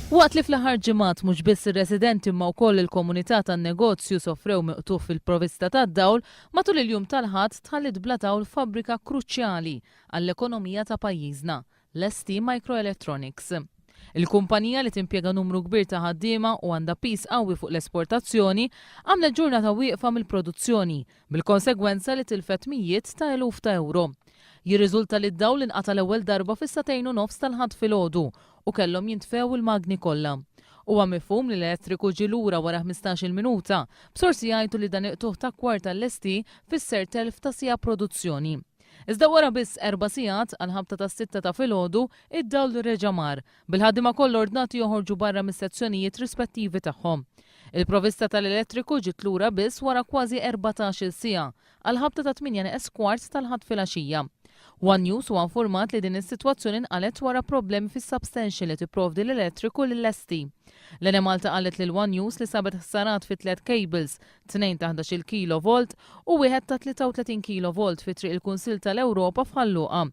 Waqt li fl-aħħar ġimgħat mhux biss ir-residenti imma wkoll il-komunità tan-negozju sofrew miqtuf fil-provista tad-dawl, matul il-jum tal-Ħadd tħallit bla dawl fabbrika kruċjali għall-ekonomija ta' pajjiżna, l-ST Microelectronics. Il-kumpanija li timpjega numru kbir ta' ħaddiema u għandha pis qawwi fuq l-esportazzjoni għamlet ġurnata wieqfa mill-produzzjoni, bil-konsegwenza li tilfet mijiet ta' eluf ta' euro. Jirriżulta li d-dawl inqata' l-ewwel darba fis-satejn u nofs tal-ħadd filgħodu u kellhom jintfew il-magni kollha. Huwa mifhum li l-elettriku ġie lura wara 15-il minuta, b'sorsi jgħidu li dan iqtuħ ta' kwarta l-ST fisser telf ta' sija produzzjoni. Iżda wara biss 4 sigħat għal ħabta ta' 6 ta' filgħodu id-dawl reġa' mar, bil-ħaddiema kollha ordnati joħorġu barra mis-sezzjonijiet rispettivi tagħhom. Il-provista tal-elettriku ġiet lura biss wara kważi 14-il siegħa għal ħabta ta' 8:15 tal-ħadd filgħaxija. One News huwa infurmat li din is-sitwazzjoni nqalet wara problemi fis-substantial li tipprovdi l-elettriku lill-ST. L-Ene Malta qalet lil One News li sabet ħsarat fi 3 cables, 2 ta' 11 kV u wieħed ta' 33 kV fi triq il-Kunsill tal-Ewropa f'Ħalluqa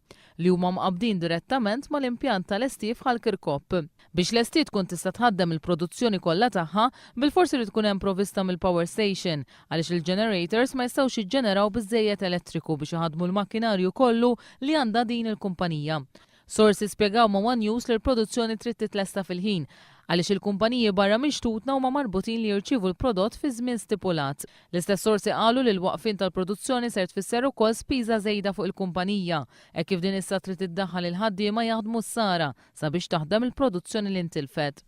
li huma mqabbdin direttament mal-impjant tal-ST f'Ħall-Kirkop. Biex l-ST tkun tista' tħaddem il-produzzjoni kollha tagħha, bil-forsi li tkun hemm provvista mill-power station għaliex il-generators ma jistgħux jiġġeneraw biżżejjed elettriku biex iħaddmu l-makkinarju kollu li għandha din il-kumpanija. Sorsi spjegaw ma' One News li l-produzzjoni trid titlesta fil-ħin għaliex il-kumpaniji barra mixtutna huma marbutin li jirċievu l-prodott fi żmien stipulat. L-istess sorsi qalu li l-waqfin tal-produzzjoni ser tfisser ukoll spiża żejda fuq il-kumpanija, hekk kif din issa trid iddaħħal il-ħaddiema jaħdmu s-sara sabiex taħdem il-produzzjoni li ntilfet.